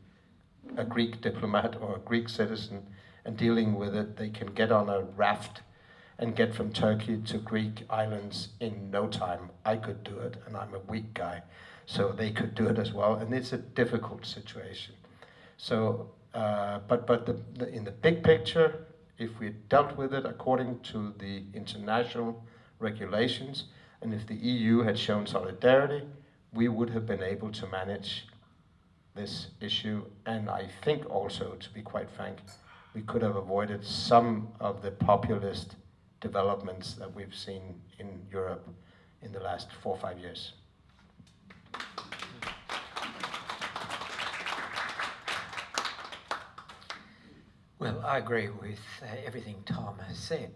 a Greek diplomat or a Greek citizen and dealing with it. They can get on a raft and get from Turkey to Greek islands in no time. I could do it, and I'm a weak guy, so they could do it as well, and it's a difficult situation. So, in the big picture, if we dealt with it according to the international regulations, and if the EU had shown solidarity, we would have been able to manage this issue. And I think also, to be quite frank, we could have avoided some of the populist developments that we've seen in Europe in the last 4 or 5 years. Well, I agree with everything Tom has said,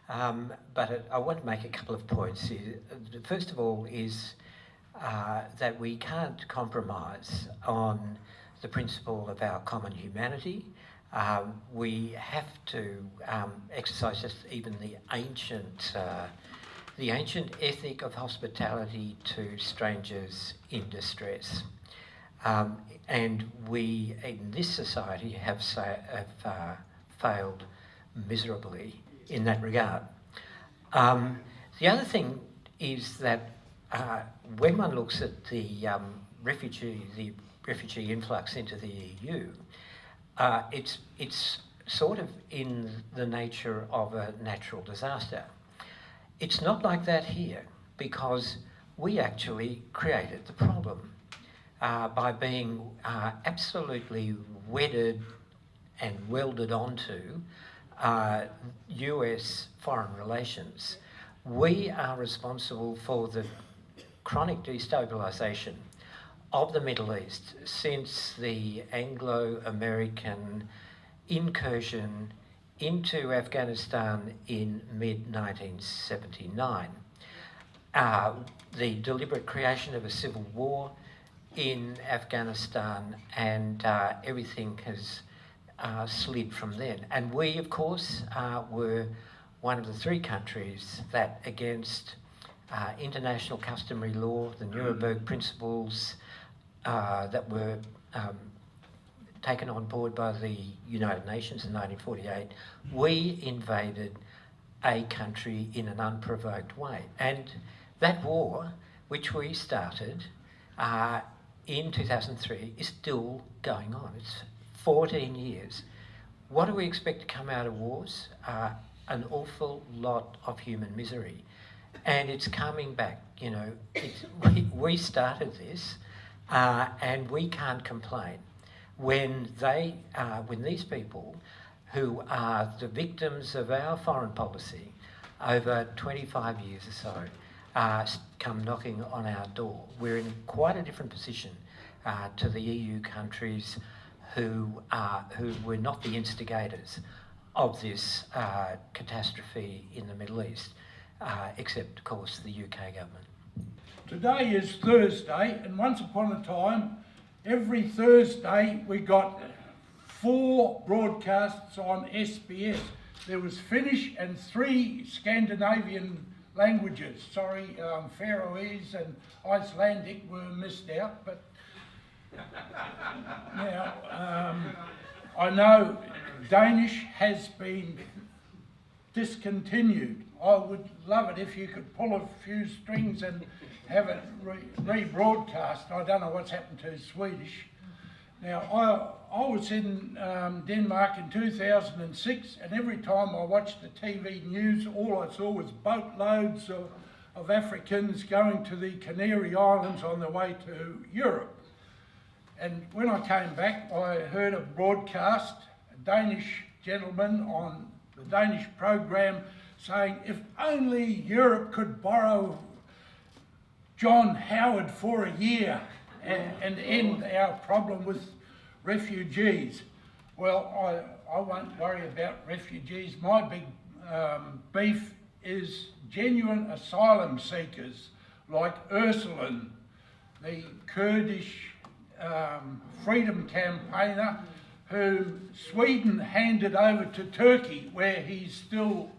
but I want to make a couple of points here. First of all is that we can't compromise on the principle of our common humanity. We have to exercise just even the ancient ethic of hospitality to strangers in distress. And we, in this society, have failed miserably in that regard. The other thing is that when one looks at the refugee influx into the EU, it's sort of in the nature of a natural disaster. It's not like that here, because we actually created the problem by being absolutely wedded and welded onto US foreign relations. We are responsible for the chronic destabilisation of the Middle East since the Anglo-American incursion into Afghanistan in mid-1979. The deliberate creation of a civil war in Afghanistan, and everything has slid from then. And we, of course, were one of the 3 countries that, against international customary law, the Nuremberg principles that were taken on board by the United Nations in 1948, we invaded a country in an unprovoked way. And that war, which we started in 2003, is still going on. It's 14 years. What do we expect to come out of wars? An awful lot of human misery. And it's coming back, you know. We started this, and we can't complain when these people who are the victims of our foreign policy over 25 years or so come knocking on our door. We're in quite a different position to the EU countries who were not the instigators of this catastrophe in the Middle East, except, of course, the UK government. Today is Thursday, and once upon a time, every Thursday we got 4 broadcasts on SBS. There was Finnish and 3 Scandinavian languages. Sorry, Faroese and Icelandic were missed out, but now I know Danish has been discontinued. I would love it if you could pull a few strings and have it rebroadcast. I don't know what's happened to Swedish. Now, I was in Denmark in 2006, and every time I watched the TV news, all I saw was boatloads of Africans going to the Canary Islands on their way to Europe. And when I came back, I heard a broadcast, a Danish gentleman on the Danish program saying, if only Europe could borrow John Howard for a year and end our problem with refugees. Well, I won't worry about refugees. My big beef is genuine asylum seekers like Ursuline, the Kurdish freedom campaigner whom Sweden handed over to Turkey, where he still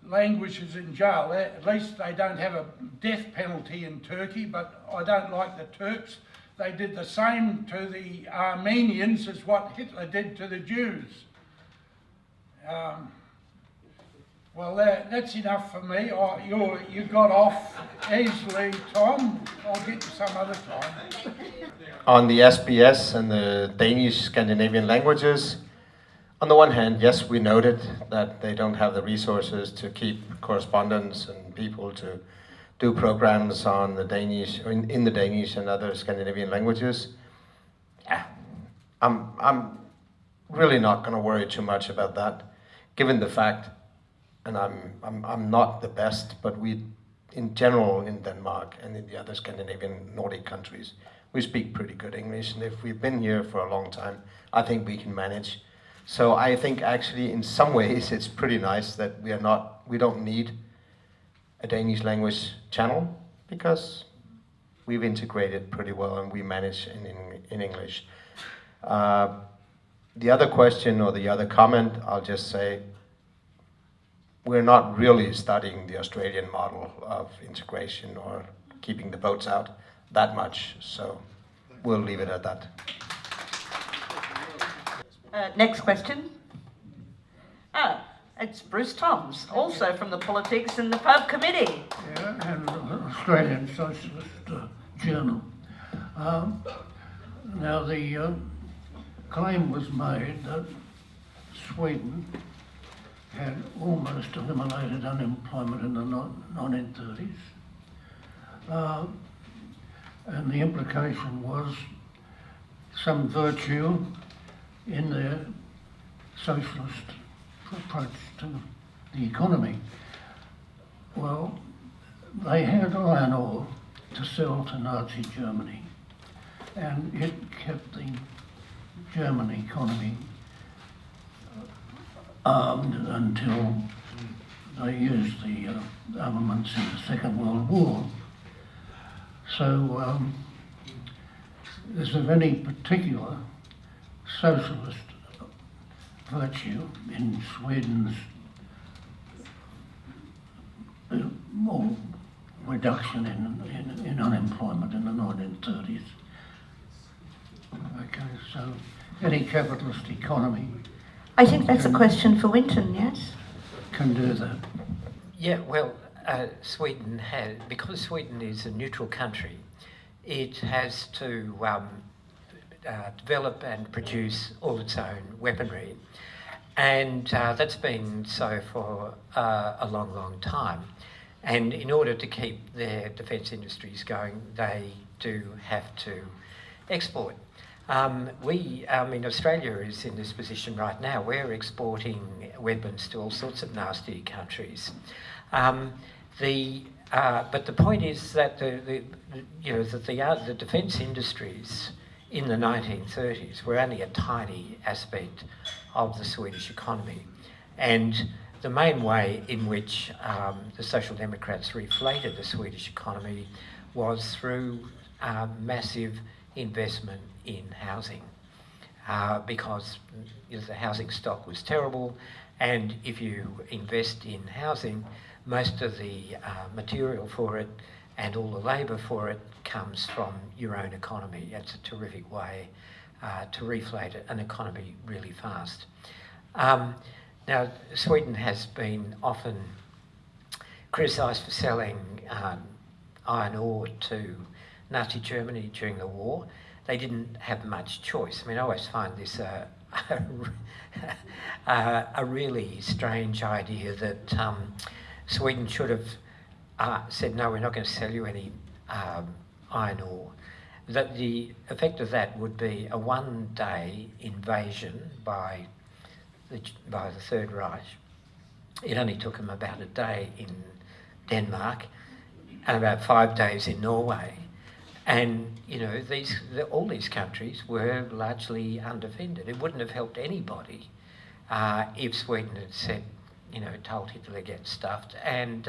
languishes in jail. At least they don't have a death penalty in Turkey, but I don't like the Turks. They did the same to the Armenians as what Hitler did to the Jews. Well, that's enough for me. You got off easily, Tom. I'll get you some other time. On the SBS and the Danish Scandinavian languages, on the one hand, yes, we noted that they don't have the resources to keep correspondence and people to do programs on the Danish, in the Danish and other Scandinavian languages. Yeah, I'm really not going to worry too much about that, given the fact, and I'm not the best, but we, in general, in Denmark and in the other Scandinavian Nordic countries, we speak pretty good English, and if we've been here for a long time, I think we can manage. So I think actually in some ways it's pretty nice that we don't need a Danish language channel, because we've integrated pretty well and we manage in English. The other question or the other comment, I'll just say, we're not really studying the Australian model of integration or keeping the boats out that much, so we'll leave it at that. Next question. It's Bruce Toms, also from the Politics and the Pub Committee. Yeah, and Australian Socialist Journal. Now the claim was made that Sweden had almost eliminated unemployment in the 1930s. And the implication was some virtue in their socialist approach to the economy. Well, they had iron ore to sell to Nazi Germany, and it kept the German economy armed until they used the armaments in the Second World War. So is there any particular socialist virtue in Sweden's more reduction in unemployment in the 1930s? Okay, so any capitalist economy I think that's a question for Winton, yes? can do that. Yeah, well, Sweden has, because Sweden is a neutral country, it has to develop and produce all its own weaponry. And that's been so for a long, long time. And in order to keep their defence industries going, they do have to export. Australia is in this position right now. We're exporting weapons to all sorts of nasty countries. But the point is that the defence industries in the 1930s were only a tiny aspect of the Swedish economy, and the main way in which the Social Democrats reflated the Swedish economy was through massive investment in housing, because the housing stock was terrible, and if you invest in housing, most of the material for it and all the labour for it comes from your own economy. It's a terrific way to reflate an economy really fast. Now, Sweden has been often criticised for selling iron ore to Nazi Germany during the war. They didn't have much choice. I mean, I always find this a really strange idea that Sweden should have said, no, we're not going to sell you any iron ore. That the effect of that would be a one-day invasion by the Third Reich. It only took them about a day in Denmark. and about 5 days in Norway. And, you know, all these countries were largely undefended. It wouldn't have helped anybody if Sweden had said, you know, told Hitler get stuffed and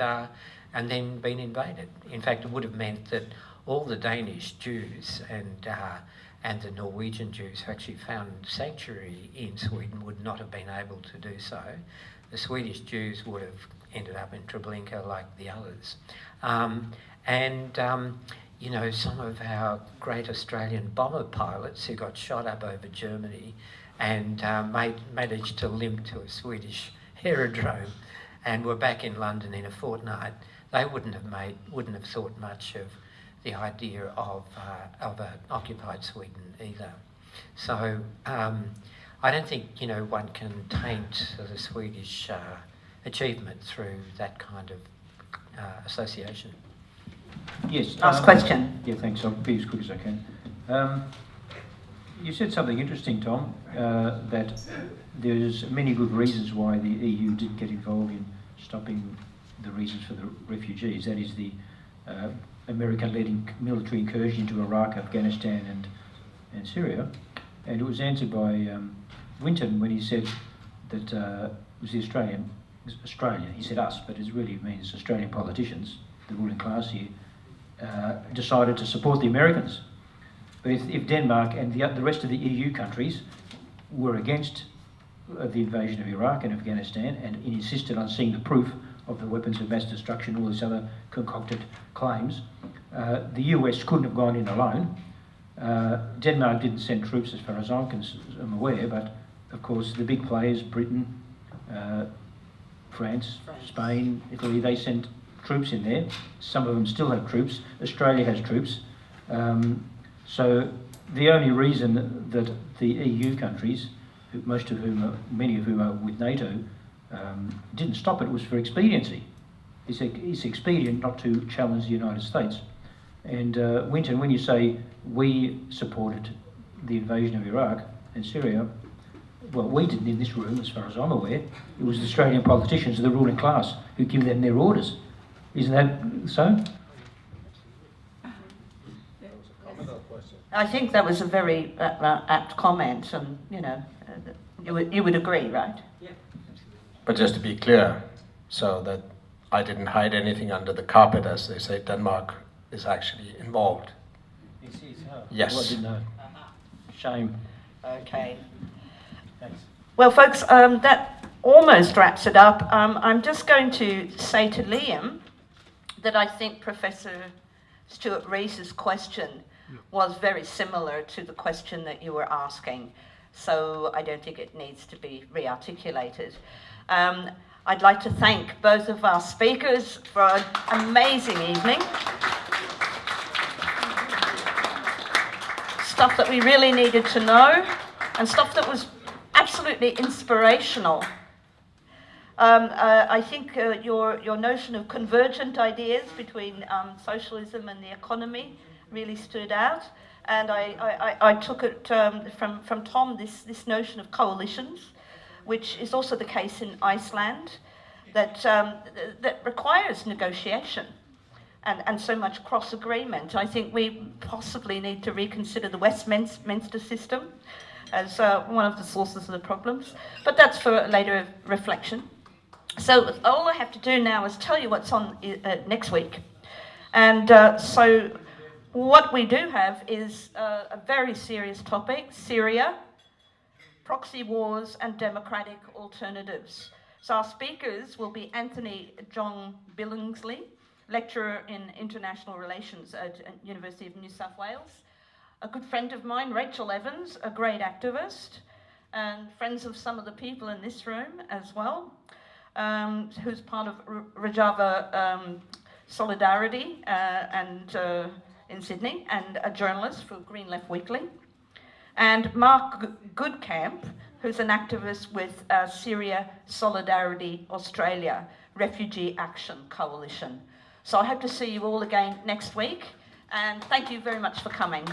then been invaded. In fact, it would have meant that all the Danish Jews and the Norwegian Jews who actually found sanctuary in Sweden would not have been able to do so. The Swedish Jews would have ended up in Treblinka like the others. You know, some of our great Australian bomber pilots who got shot up over Germany and managed to limp to a Swedish aerodrome and were back in London in a fortnight, they wouldn't have thought much of the idea of an occupied Sweden either. So I don't think, you know, one can taint the Swedish achievement through that kind of association. Yes. Last question. Yeah, thanks. I'll be as quick as I can. You said something interesting, Tom, that there's many good reasons why the EU didn't get involved in stopping the reasons for the refugees. That is the American-led military incursion into Iraq, Afghanistan and Syria. And it was answered by Winton when he said that it was Australia, he said us, but it really means Australian politicians, the ruling class here, decided to support the Americans. But if Denmark and the rest of the EU countries were against the invasion of Iraq and Afghanistan and insisted on seeing the proof of the weapons of mass destruction, all these other concocted claims, the US couldn't have gone in alone. Denmark didn't send troops as far as I'm aware, but of course the big players, Britain, France, Spain, Italy, they sent troops in there. Some of them still have troops. Australia has troops. So the only reason that the EU countries, many of whom are with NATO, didn't stop it was for expediency. It's expedient not to challenge the United States. And Winton, when you say we supported the invasion of Iraq and Syria, well, we didn't in this room, as far as I'm aware. It was the Australian politicians, the ruling class, who give them their orders. Isn't that so? I think that was a very apt comment, and you know, you would agree, right? Yeah. But just to be clear, so that I didn't hide anything under the carpet, as they say, Denmark is actually involved. Yes. Well, I didn't know. Shame. Okay. Thanks. Well, folks, that almost wraps it up. I'm just going to say to Liam that I think Professor Stuart Rees's question was very similar to the question that you were asking, so I don't think it needs to be re-articulated. I'd like to thank both of our speakers for an amazing evening. Stuff that we really needed to know, and stuff that was absolutely inspirational. I think your notion of convergent ideas between socialism and the economy really stood out, and I took it from Tom, this notion of coalitions, which is also the case in Iceland, that requires negotiation and so much cross-agreement. I think we possibly need to reconsider the Westminster system as one of the sources of the problems, but that's for later reflection. So all I have to do now is tell you what's on next week. And so what we do have is a very serious topic: Syria, proxy wars and democratic alternatives. So our speakers will be Anthony John Billingsley, lecturer in international relations at University of New South Wales, a good friend of mine, Rachel Evans, a great activist, and friends of some of the people in this room as well, who's part of Rojava Solidarity and in Sydney, and a journalist for Green Left Weekly, and Mark Goodcamp, who's an activist with Syria Solidarity Australia, Refugee Action Coalition. So I hope to see you all again next week, and thank you very much for coming.